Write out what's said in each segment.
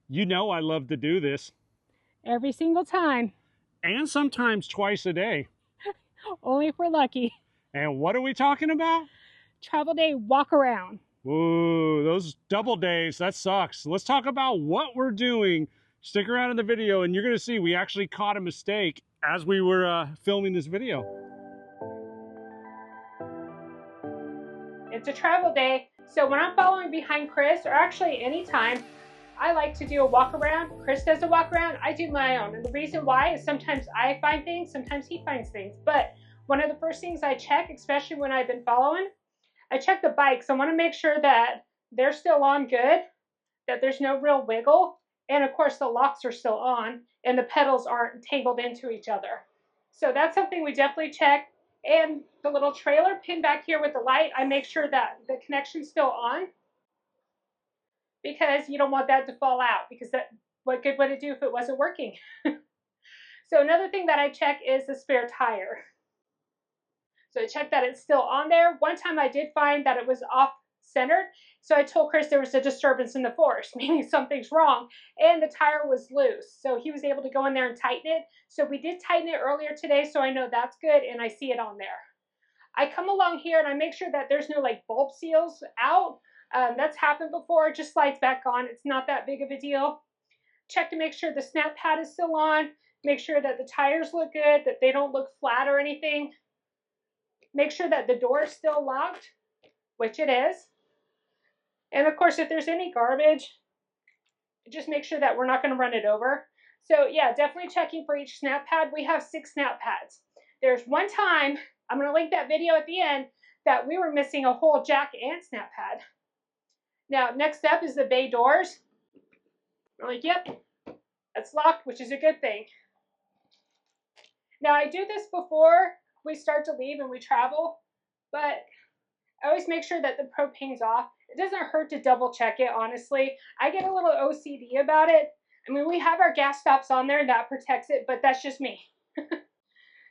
You know I love to do this. Every single time. And sometimes twice a day. Only if we're lucky. And what are we talking about? Travel day walk around. Ooh, those double days, that sucks. Let's talk about what we're doing. Stick around in the video and you're going to see we actually caught a mistake as we were filming this video. It's a travel day, so when I'm following behind Chris, or actually anytime, I like to do a walk around. Chris does a walk around, I do my own. And the reason why is sometimes I find things, sometimes he finds things. But one of the first things I check, especially when I've been following, I check the bikes. I want to make sure that they're still on good, that there's no real wiggle, and of course the locks are still on and the pedals aren't tangled into each other. So that's something we definitely check. And the little trailer pin back here with the light, I make sure that the connection's still on, because you don't want that to fall out, because that, what good would it do if it wasn't working? So another thing that I check is the spare tire. So I checked that it's still on there. One time I did find that it was off-centered, so I told Chris there was a disturbance in the force, meaning something's wrong, and the tire was loose. So he was able to go in there and tighten it. So we did tighten it earlier today, so I know that's good, and I see it on there. I come along here and I make sure that there's no like bulb seals out. That's happened before. It just slides back on. It's not that big of a deal. Check to make sure the snap pad is still on. Make sure that the tires look good, that they don't look flat or anything. Make sure that the door is still locked, which it is. And of course, if there's any garbage, just make sure that we're not going to run it over. So yeah, definitely checking for each snap pad. We have 6 snap pads. There's one time, I'm going to link that video at the end, that we were missing a whole jack and snap pad. Now, next up is the bay doors. We're like, yep, that's locked, which is a good thing. Now, I do this before we start to leave and we travel, but I always make sure that the propane's off. It doesn't hurt to double check it, honestly. I get a little OCD about it. I mean, we have our gas stops on there and that protects it, but that's just me.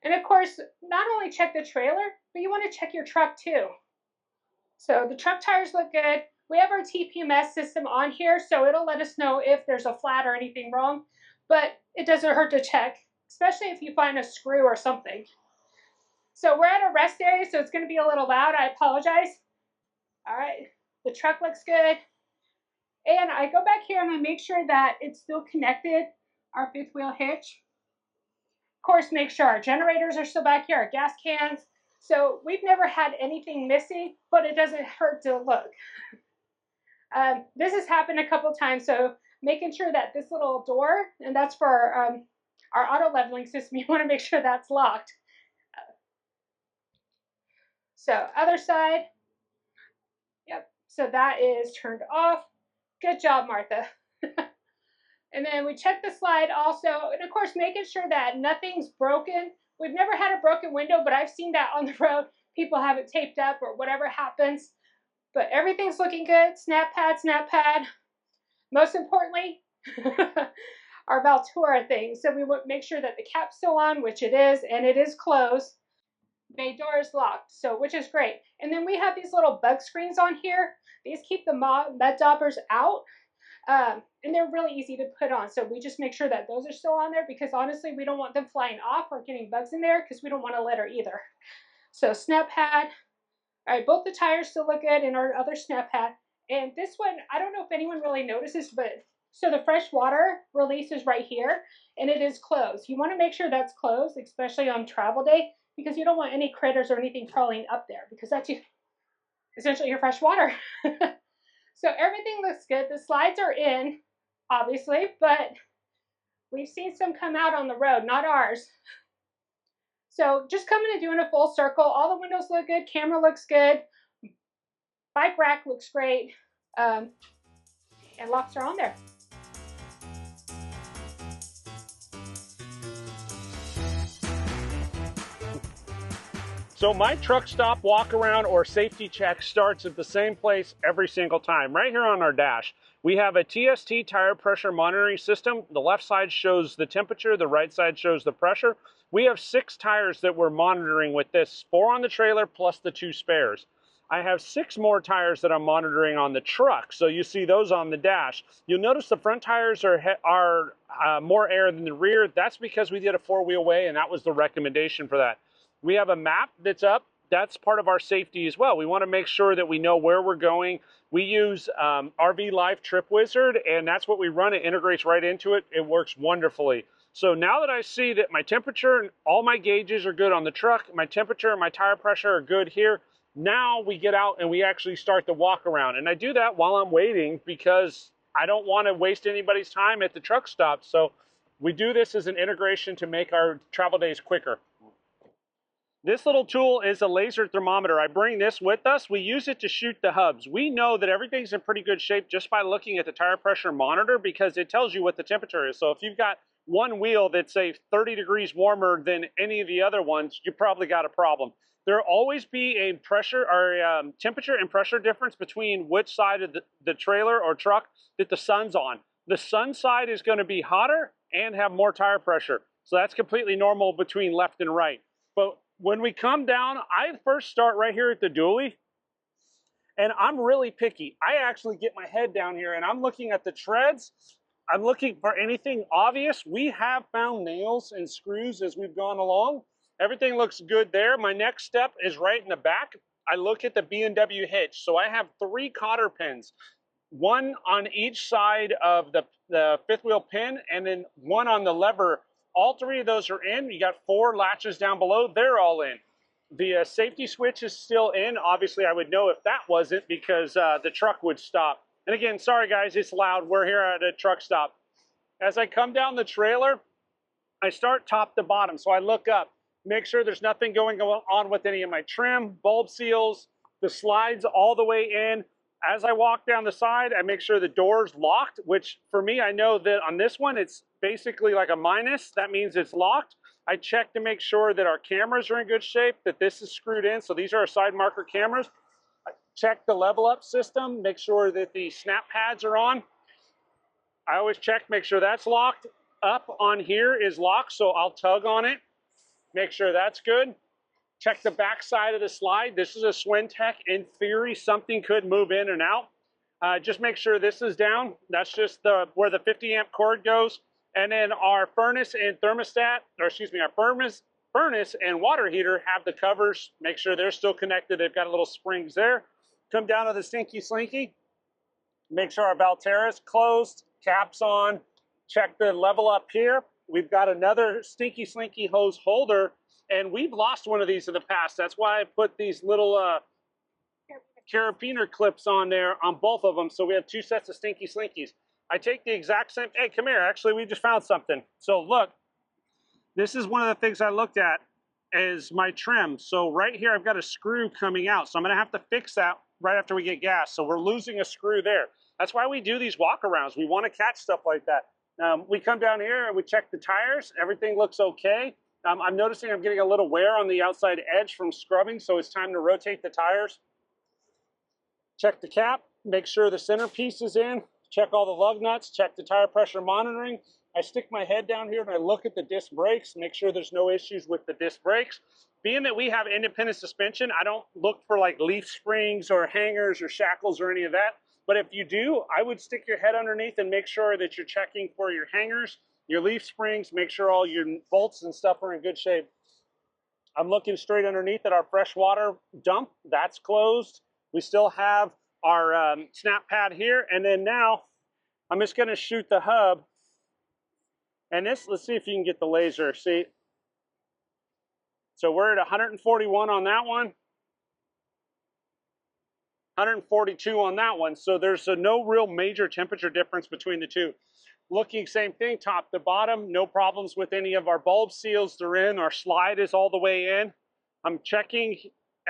And of course, not only check the trailer, but you want to check your truck too. So the truck tires look good. We have our TPMS system on here, so it'll let us know if there's a flat or anything wrong, but it doesn't hurt to check, especially if you find a screw or something. So we're at a rest area, so it's going to be a little loud. I apologize. All right, the truck looks good. And I go back here and I make sure that it's still connected, our 5th wheel hitch. Of course, make sure our generators are still back here, our gas cans. So we've never had anything missing, but it doesn't hurt to look. This has happened a couple times, so making sure that this little door, and that's for our auto leveling system, you want to make sure that's locked. So other side, yep, so that is turned off. Good job, Martha. And then we check the slide also, and of course making sure that nothing's broken. We've never had a broken window, but I've seen that on the road. People have it taped up or whatever happens. But everything's looking good. Snap pad, snap pad. Most importantly, our Venturesome thing. So we want to make sure that the cap's still on, which it is, and it is closed. Bay door is locked, so which is great. And then we have these little bug screens on here. These keep the mud daubers out, and they're really easy to put on. So we just make sure that those are still on there, because honestly, we don't want them flying off or getting bugs in there, because we don't want a litter either. So snap pad. All right, both the tires still look good in our other snap pad. And this one, I don't know if anyone really notices, but so the fresh water release is right here, and it is closed. You want to make sure that's closed, especially on travel day, because you don't want any critters or anything crawling up there, because that's essentially your fresh water. So everything looks good. The slides are in, obviously, but we've seen some come out on the road, not ours. So just coming and doing a full circle. All the windows look good. Camera looks good. Bike rack looks great. And locks are on there. So my truck stop, walk around, or safety check starts at the same place every single time. Right here on our dash, we have a TST tire pressure monitoring system. The left side shows the temperature, the right side shows the pressure. We have 6 tires that we're monitoring with this, 4 on the trailer plus the 2 spares. I have 6 more tires that I'm monitoring on the truck. So you see those on the dash. You'll notice the front tires are more air than the rear. That's because we did a 4-wheel weigh, and that was the recommendation for that. We have a map that's up. That's part of our safety as well. We want to make sure that we know where we're going. We use RV Life Trip Wizard, and that's what we run. It integrates right into it. It works wonderfully. So now that I see that my temperature and all my gauges are good on the truck, my temperature and my tire pressure are good here, now we get out and we actually start the walk around. And I do that while I'm waiting because I don't want to waste anybody's time at the truck stop. So we do this as an integration to make our travel days quicker. This little tool is a laser thermometer. I bring this with us. We use it to shoot the hubs. We know that everything's in pretty good shape just by looking at the tire pressure monitor because it tells you what the temperature is. So if you've got one wheel that's, say, 30 degrees warmer than any of the other ones, you probably got a problem. There'll always be a pressure or a temperature and pressure difference between which side of the trailer or truck that the sun's on. The sun side is going to be hotter and have more tire pressure. So that's completely normal between left and right. But when we come down, I first start right here at the dually, and I'm really picky. I actually get my head down here, and I'm looking at the treads. I'm looking for anything obvious. We have found nails and screws as we've gone along. Everything looks good there. My next step is right in the back. I look at the B&W hitch. So I have 3 cotter pins, one on each side of the fifth wheel pin, and then one on the lever. All 3 of those are in. You got 4 latches down below. They're all in. The safety switch is still in. Obviously, I would know if that wasn't because the truck would stop. And again, sorry guys, it's loud. We're here at a truck stop. As I come down the trailer, I start top to bottom. So I look up, make sure there's nothing going on with any of my trim, bulb seals, the slides all the way in. As I walk down the side, I make sure the door's locked, which for me, I know that on this one, it's basically like a minus. That means it's locked. I check to make sure that our cameras are in good shape, that this is screwed in. So these are our side marker cameras. I check the level up system, make sure that the snap pads are on. I always check, make sure that's locked. Up on here is locked, so I'll tug on it, make sure that's good. Check the back side of the slide. This is a Swintech. In theory, something could move in and out. Just make sure this is down. That's just where the 50 amp cord goes. And then our furnace and thermostat, or excuse me, our furnace and water heater have the covers. Make sure they're still connected. They've got little springs there. Come down to the Stinky Slinky. Make sure our Valterra's closed, caps on. Check the level up here. We've got another Stinky Slinky hose holder, and we've lost one of these in the past. That's why I put these little carabiner clips on there on both of them, so we have 2 sets of Stinky Slinkies. I take the exact same, hey, come here, actually, we just found something. So look, this is one of the things I looked at is my trim. So right here, I've got a screw coming out, so I'm gonna have to fix that right after we get gas. So we're losing a screw there. That's why we do these walkarounds. We wanna catch stuff like that. We come down here and we check the tires. Everything looks okay. I'm noticing I'm getting a little wear on the outside edge from scrubbing, so it's time to rotate the tires. Check the cap, make sure the centerpiece is in. Check all the lug nuts, check the tire pressure monitoring. I stick my head down here and I look at the disc brakes, make sure there's no issues with the disc brakes. Being that we have independent suspension, I don't look for like leaf springs or hangers or shackles or any of that. But if you do, I would stick your head underneath and make sure that you're checking for your hangers, your leaf springs, make sure all your bolts and stuff are in good shape. I'm looking straight underneath at our freshwater dump. That's closed. We still have our snap pad here, and then now I'm just going to shoot the hub, and this, let's see if you can get the laser. See, so we're at 141 on that one, 142 on that one, so there's no real major temperature difference between the two. Looking same thing, top to bottom, no problems with any of our bulb seals. They're in. Our slide is all the way in. I'm checking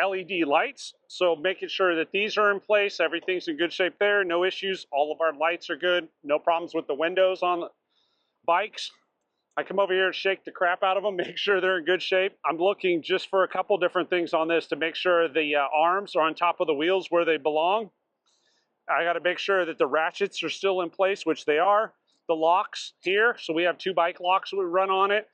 LED lights, so making sure that these are in place, everything's in good shape there, no issues, all of our lights are good, no problems with the windows on the bikes. I come over here and shake the crap out of them, make sure they're in good shape. I'm looking just for a couple different things on this to make sure the arms are on top of the wheels where they belong. I got to make sure that the ratchets are still in place, which they are. The locks here, so we have 2 bike locks we run on it.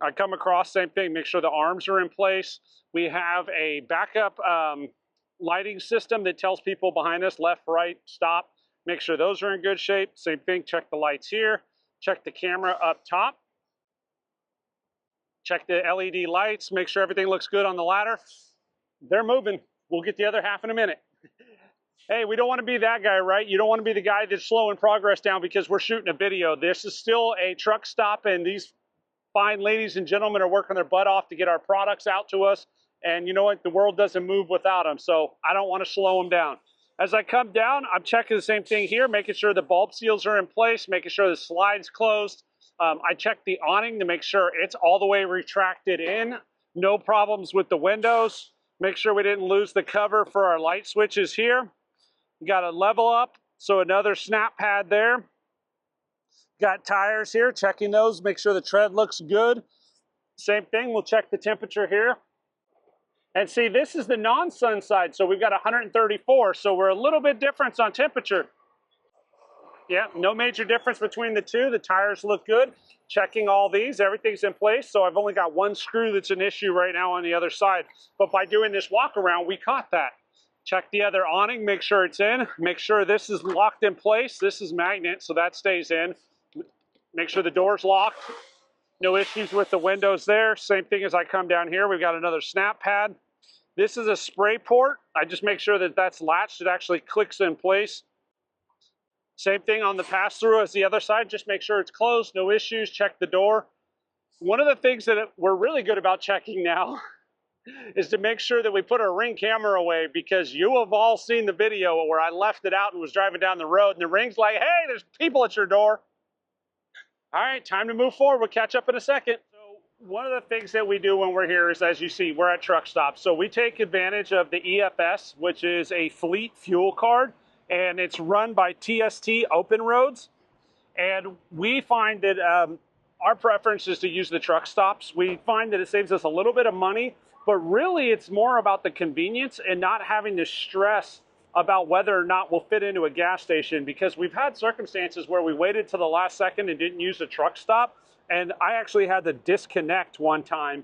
I come across, same thing, make sure the arms are in place. We have a backup lighting system that tells people behind us, left, right, stop. Make sure those are in good shape. Same thing, check the lights here. Check the camera up top. Check the LED lights. Make sure everything looks good on the ladder. They're moving. We'll get the other half in a minute. Hey, we don't want to be that guy, right? You don't want to be the guy that's slowing progress down because we're shooting a video. This is still a truck stop, and these fine ladies and gentlemen are working their butt off to get our products out to us. And you know what? The world doesn't move without them, so I don't want to slow them down. As I come down, I'm checking the same thing here, making sure the bulb seals are in place, making sure the slide's closed. I checked the awning to make sure it's all the way retracted in. No problems with the windows. Make sure we didn't lose the cover for our light switches here. We got a level up, so another snap pad there. Got tires here, checking those, make sure the tread looks good. Same thing, we'll check the temperature here. And see, this is the non-sun side, so we've got 134, so we're a little bit different on temperature. Yeah, no major difference between the two. The tires look good. Checking all these, everything's in place, so I've only got one screw that's an issue right now on the other side. But by doing this walk around, we caught that. Check the other awning, make sure it's in. Make sure this is locked in place. This is magnet, so that stays in. Make sure the door's locked. No issues with the windows there. Same thing as I come down here. We've got another snap pad. This is a spray port. I just make sure that that's latched. It actually clicks in place. Same thing on the pass-through as the other side. Just make sure it's closed. No issues. Check the door. One of the things that we're really good about checking now is to make sure that we put our Ring camera away, because you have all seen the video where I left it out and was driving down the road and the Ring's like, hey, there's people at your door. All right, time to move forward. We'll catch up in a second. So one of the things that we do when we're here is, as you see, we're at truck stops. So we take advantage of the EFS, which is a fleet fuel card, and it's run by TST Open Roads. And we find that our preference is to use the truck stops. We find that it saves us a little bit of money, but really it's more about the convenience and not having to stress about whether or not we'll fit into a gas station, because we've had circumstances where we waited to the last second and didn't use a truck stop. And I actually had to disconnect one time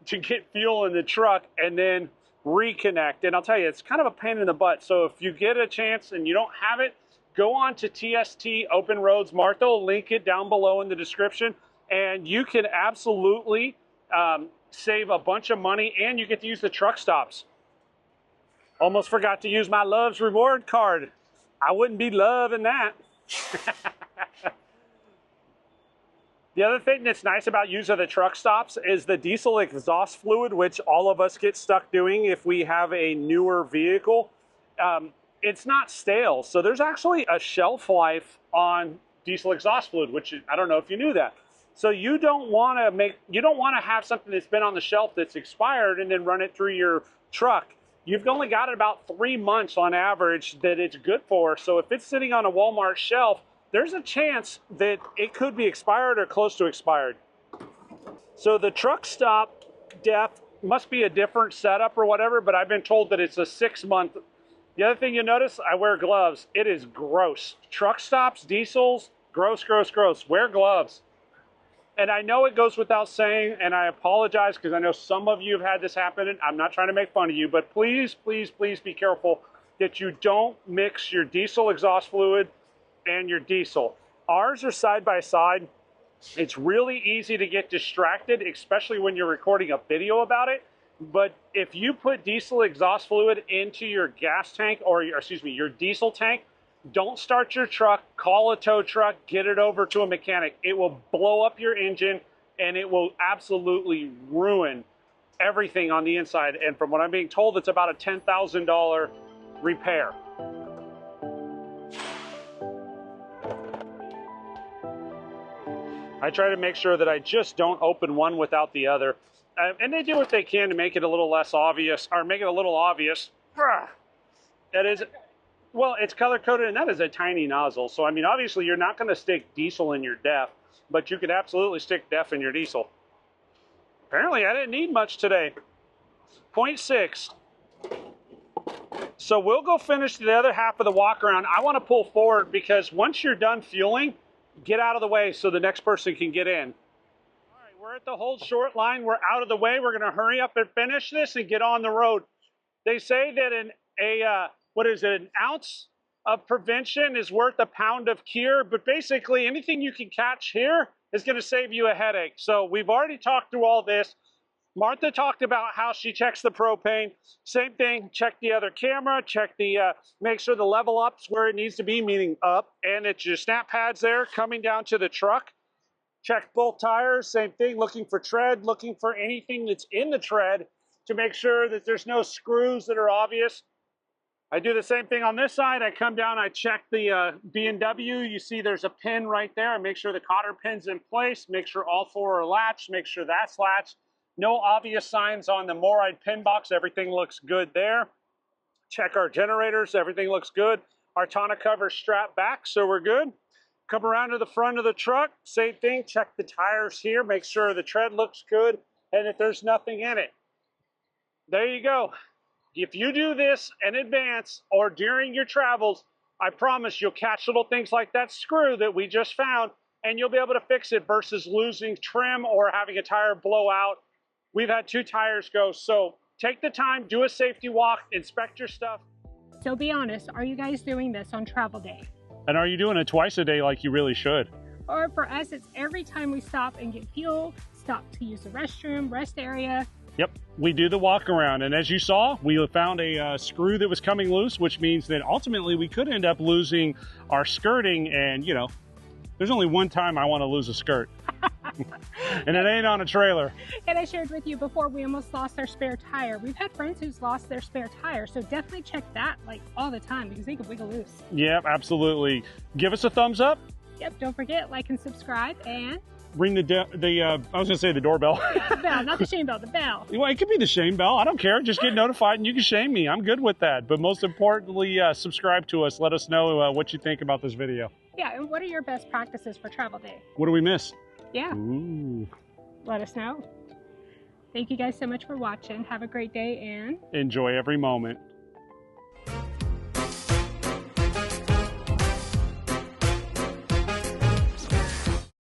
to get fuel in the truck and then reconnect. And I'll tell you, it's kind of a pain in the butt. So if you get a chance and you don't have it, go on to TST Open Roads. Martha will link it down below in the description. And you can absolutely save a bunch of money, and you get to use the truck stops. Almost forgot to use my Love's reward card. I wouldn't be loving that. The other thing that's nice about using the truck stops is the diesel exhaust fluid, which all of us get stuck doing if we have a newer vehicle. It's not stale, so there's actually a shelf life on diesel exhaust fluid, which I don't know if you knew that. So you don't want to have something that's been on the shelf that's expired and then run it through your truck. You've only got it about 3 months on average that it's good for. So if it's sitting on a Walmart shelf, there's a chance that it could be expired or close to expired. So the truck stop depth must be a different setup or whatever, but I've been told that it's a 6-month. The other thing you notice, I wear gloves. It is gross. Truck stops, diesels, gross, gross, gross. Wear gloves. And I know it goes without saying, and I apologize because I know some of you have had this happen, and I'm not trying to make fun of you, but please, please, please be careful that you don't mix your diesel exhaust fluid and your diesel. Ours are side by side. It's really easy to get distracted, especially when you're recording a video about it. But if you put diesel exhaust fluid into your gas tank, or your diesel tank, don't start your truck, call a tow truck, get it over to a mechanic. It will blow up your engine, and it will absolutely ruin everything on the inside. And from what I'm being told, it's about a $10,000 repair. I try to make sure that I just don't open one without the other. And they do what they can to make it a little less obvious, or make it a little obvious. That is... Well, it's color-coded, and that is a tiny nozzle. So, I mean, obviously, you're not going to stick diesel in your DEF, but you could absolutely stick DEF in your diesel. Apparently, I didn't need much today. 0.6. So we'll go finish the other half of the walk-around. I want to pull forward because once you're done fueling, get out of the way so the next person can get in. All right, we're at the hold short line. We're out of the way. We're going to hurry up and finish this and get on the road. They say that an ounce of prevention is worth a pound of cure, but basically anything you can catch here is going to save you a headache. So we've already talked through all this. Martha talked about how she checks the propane. Same thing, check the other camera, check the, make sure the level up's where it needs to be, meaning up, and it's your snap pads there coming down to the truck. Check both tires, same thing, looking for tread, looking for anything that's in the tread to make sure that there's no screws that are obvious. I do the same thing on this side. I come down, I check the B&W. You see there's a pin right there. I make sure the cotter pin's in place, make sure all four are latched, make sure that's latched. No obvious signs on the MORryde pin box. Everything looks good there. Check our generators. Everything looks good. Our tonneau cover's strapped back, so we're good. Come around to the front of the truck. Same thing. Check the tires here. Make sure the tread looks good and that there's nothing in it. There you go. If you do this in advance or during your travels, I promise you'll catch little things like that screw that we just found, and you'll be able to fix it versus losing trim or having a tire blow out. We've had 2 tires go, so take the time, do a safety walk, inspect your stuff. So be honest, are you guys doing this on travel day? And are you doing it twice a day like you really should? Or for us, it's every time we stop and get fuel, stop to use the restroom, rest area. Yep, we do the walk around, and as you saw, we found a screw that was coming loose, which means that ultimately we could end up losing our skirting, and you know, there's only one time I want to lose a skirt. And it ain't on a trailer. And I shared with you before, we almost lost our spare tire. We've had friends who's lost their spare tire, so definitely check that like all the time because they could wiggle loose. Yep, absolutely. Give us a thumbs up. Yep, don't forget, like and subscribe, and ring the I was gonna say the doorbell. the bell, not the shame bell, the bell. Well, it could be the shame bell. I don't care. Just get notified and you can shame me. I'm good with that. But most importantly, subscribe to us. Let us know what you think about this video. Yeah, and what are your best practices for travel day? What do we miss? Yeah. Ooh. Let us know. Thank you guys so much for watching. Have a great day and enjoy every moment.